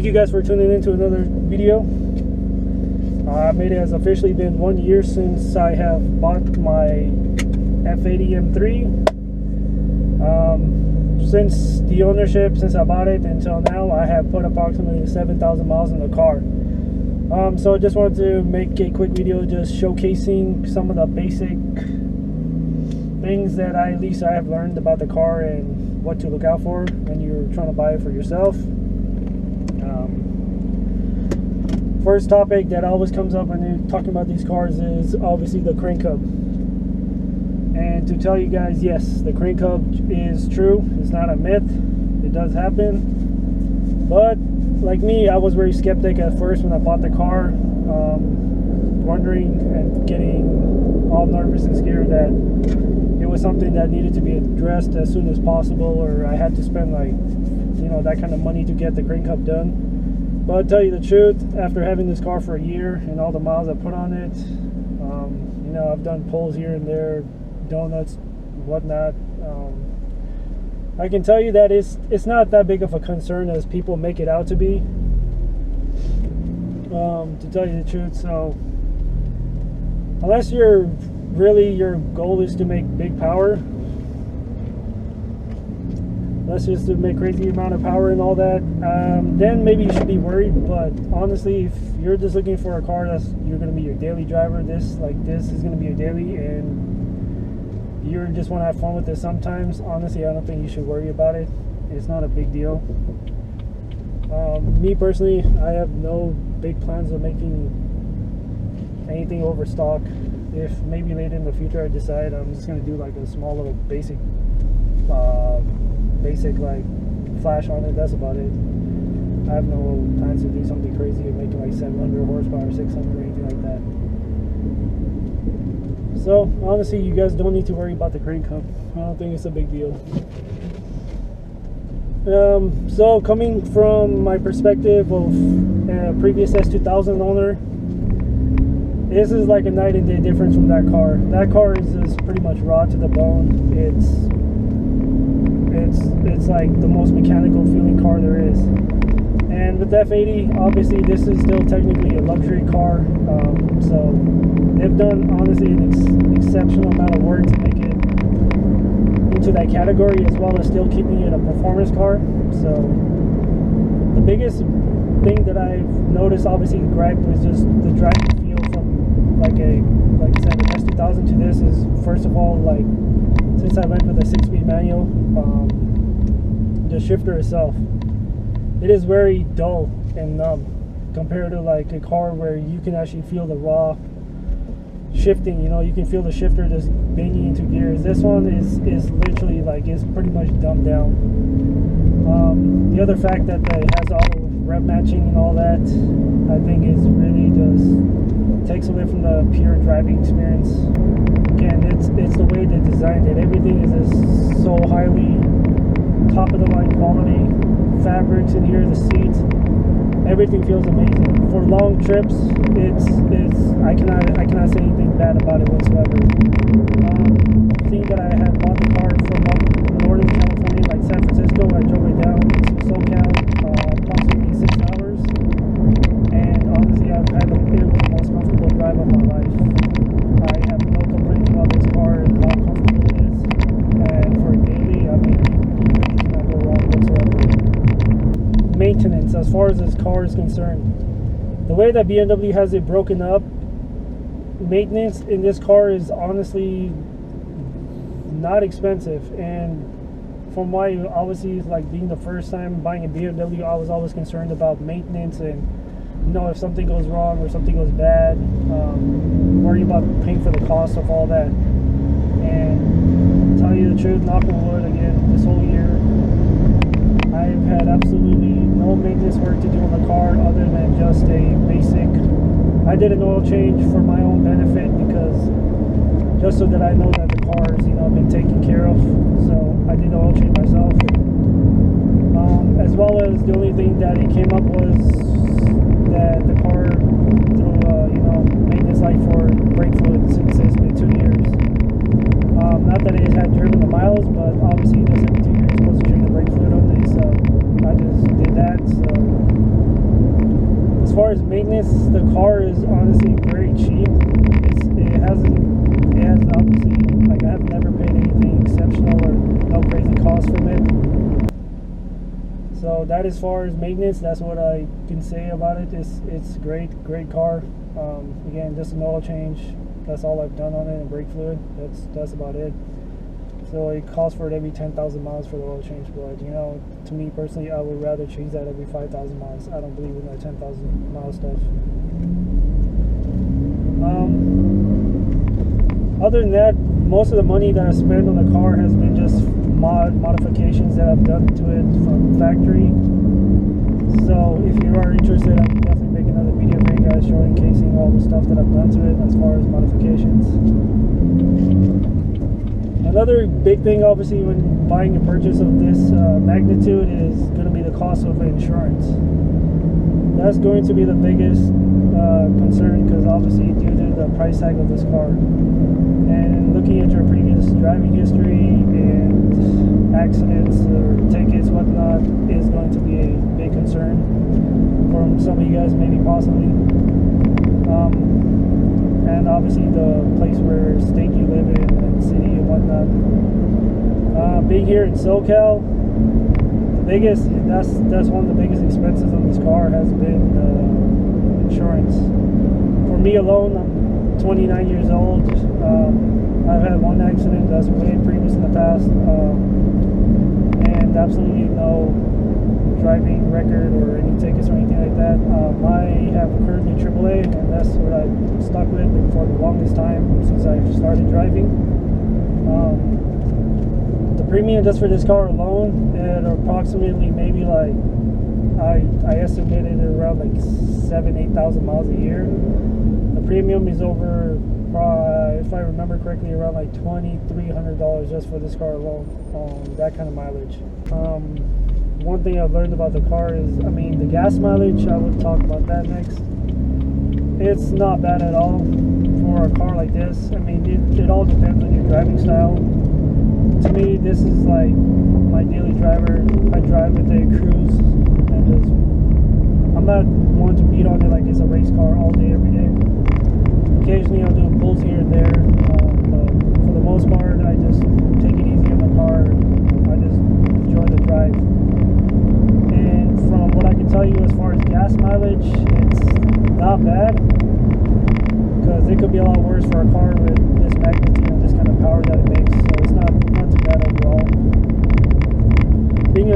you guys for tuning in to another video. It has officially been 1 year since I have bought my F80 M3. Since the ownership, since I bought it until now, I have put approximately 7,000 miles in the car. So I just wanted to make a quick video just showcasing some of the basic things that at least I have learned about the car and what to look out for when you're trying to buy it for yourself. First topic that always comes up when you're talking about these cars is obviously the crank hub. And to tell you guys, yes, the crank hub is true. It's not a myth. It does happen. But like me, I was very skeptic at first when I bought the car, wondering and getting all nervous and scared that it was something that needed to be addressed as soon as possible, or I had to spend that kind of money to get the crank hub done. But I'll tell you the truth, after having this car for a year and all the miles I put on it, I've done pulls here and there, donuts, whatnot. I can tell you that it's not that big of a concern as people make it out to be, to tell you the truth. So unless your goal is to make big power, let's just to make crazy amount of power and all that, then maybe you should be worried. But honestly, if you're just looking for a car you're going to be your daily driver, this is going to be your daily, and you just want to have fun with it sometimes, honestly, I don't think you should worry about it. It's not a big deal. Me personally, I have no big plans of making anything over stock. If maybe later in the future I decide I'm just going to do like a small little basic like flash on it, that's about it. I have no plans to do something crazy and making like 700 horsepower, 600 or anything like that. So honestly, you guys don't need to worry about the crank hub. I don't think it's a big deal. So coming from my perspective of previous S2000 owner, this is like a night and day difference from that car. That car is just pretty much raw to the bone. It's like the most mechanical feeling car there is. And with the F80, obviously this is still technically a luxury car. So they've done honestly an exceptional amount of work to make it into that category, as well as still keeping it a performance car. So the biggest thing that I've noticed, obviously the gripe, was just the driving feel from like I said, an S2000 to this is, first of all, like, since I went with a 6-speed manual, the shifter itself, it is very dull and numb compared to like a car where you can actually feel the raw shifting. You can feel the shifter just banging into gears. This one is literally like, it's pretty much dumbed down. The other fact that it has auto rev matching and all that, I think is really just takes away from the pure driving experience. Again, it's the way they designed it. Everything is just so highly top of the line quality. Fabrics in here, the seats, everything feels amazing. For long trips, I cannot say anything bad about it whatsoever. Seeing that I had bought the car from up northern California, like San Francisco, I drove it down to SoCal, approximately 6 hours, and honestly, it was the most comfortable drive of my life. I have no complaints about this car and how comfortable it is, and for daily, I mean, you really cannot go wrong whatsoever. Maintenance, as far as this car is concerned, the way that BMW has it broken up, maintenance in this car is honestly not expensive. And from why, obviously, like being the first time buying a BMW, I was always concerned about maintenance and if something goes wrong or something goes bad, worry about paying for the cost of all that. And tell you the truth, knock on wood, again, this whole year I've had absolutely no maintenance work to do on the car other than just a basic. I did an oil change for my own benefit, because just so that I know that the car's been taken care of. So I did the oil change myself. As well as the only thing that it came up was that the car through maintenance light for brake fluid, since it's been 2 years. Not that it had driven the miles, but obviously just every 2 years supposed to change the brake fluid only. So I just did that. So far as maintenance, the car is honestly very cheap. It has obviously, like, I have never paid anything exceptional or no crazy cost from it. So that, as far as maintenance, that's what I can say about it. It's great car. Again, just an oil change. That's all I've done on it, and brake fluid. That's about it. So it costs for it every 10,000 miles for the oil change. But you know, to me personally, I would rather change that every 5,000 miles. I don't believe in that 10,000 mile stuff. Other than that, most of the money that I spend on the car has been just modifications that I've done to it from factory. So if you are interested, I can definitely make another video for you guys showing casing all the stuff that I've done to it as far as modifications. Another big thing, obviously, when buying a purchase of this magnitude is going to be the cost of insurance. That's going to be the biggest concern, because obviously due to the price tag of this car, and looking at your previous driving history and accidents or tickets, whatnot, is going to be a big concern from some of you guys, maybe possibly. And obviously the place where state you live in and city and whatnot. Being here in SoCal, that's one of the biggest expenses on this car has been insurance. For me alone, I'm 29 years old. I've had one accident that's way previous in the past, and absolutely no driving record or any tickets or anything like that. I have currently AAA, and that's what I stuck with for the longest time since I started driving. The premium just for this car alone at approximately maybe like I estimated it around like 7,000-8,000 miles a year. The premium is over, if I remember correctly, around like $2,300 just for this car alone, that kind of mileage. One thing I've learned about the car is, I mean, the gas mileage, I would talk about that next. It's not bad at all for a car like this. I mean, it all depends on your driving style. To me, this is like my daily driver. I drive with a cruise, and just, I'm not one to beat on it like it's a race car all day, every day. Occasionally I'll do pulls here and there, but for the most part, I just take it easy in the car. I just enjoy the drive. And from what I can tell you as far as gas mileage, it's not bad, because it could be a lot worse for a car with this magnitude and this kind of power that it makes. So it's not too bad overall. Being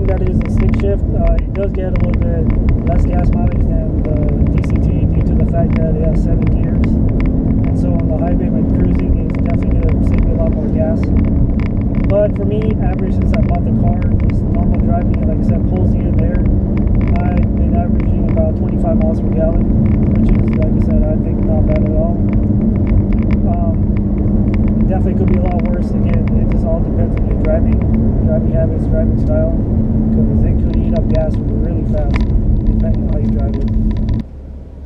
that it is a stick shift, it does get a little bit less gas mileage than the DCT due to the fact that it has 7 gears. And so on the highway when cruising, it's definitely going to save me a lot more gas. But for me, average since I bought the car, just normal driving, and like I said, pulls here and there, I've been averaging about 25 miles per gallon, which is, like I said, I think not bad at all. It definitely could be a lot worse. Again, it just all depends on your driving habits, driving style, because it could eat up gas really fast, depending on how you drive it.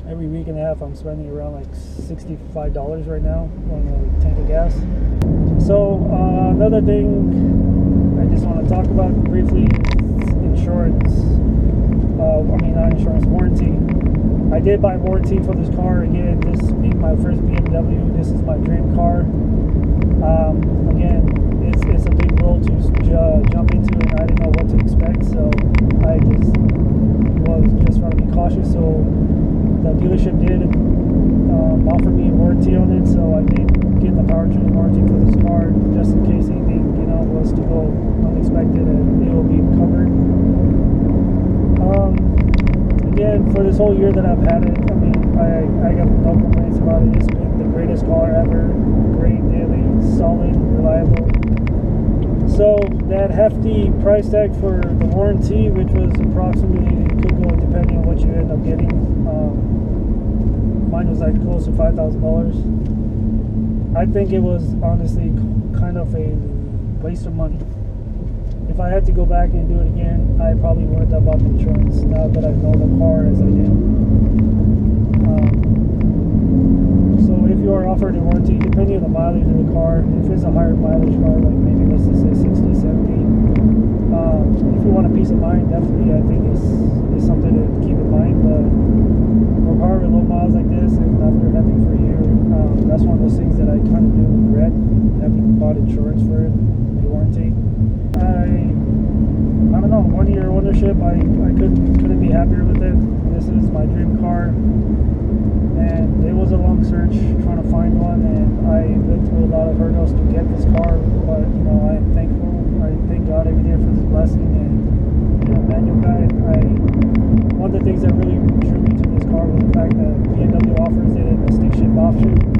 Every week and a half, I'm spending around like $65 right now on a tank of gas. So another thing I just want to talk about briefly is insurance. Not insurance, warranty. I did buy warranty for this car. Again, this being my first BMW, this is my dream car. Again, it's a big world to jump into, and I didn't know what to expect, so I was just trying to be cautious. So the dealership did offer me a warranty on it, so I did get the powertrain warranty for this car, just in case anything, was to go unexpected, and it will be covered. Again, for this whole year that I've had it, I got no complaints about it. It's been the greatest car ever. Great, daily, solid, reliable. So that hefty price tag for the warranty, which was approximately, could go depending on what you end up getting. Mine was like close to $5,000. I think it was honestly kind of a waste of money. If I had to go back and do it again, I probably wouldn't have bought the insurance now that I know the car as I did. So if you are offered a warranty, depending on the mileage of the car, if it's a higher mileage car, like maybe let's just say 60, 70, if you want a peace of mind, definitely I think it's something to keep in mind. But a car with low miles like this, and after having for a year, that's one of those things that I kind of do regret, having bought insurance for it, a warranty. I don't know, 1 year ownership, I couldn't be happier with it. This is my dream car, and it was a long search trying to find one, and I went through a lot of hurdles to get this car, but you know, I'm thankful. I thank God every day for this blessing, and you know, manual guy, one of the things that really drew me to this car was the fact that BMW offers it in a stick shift option.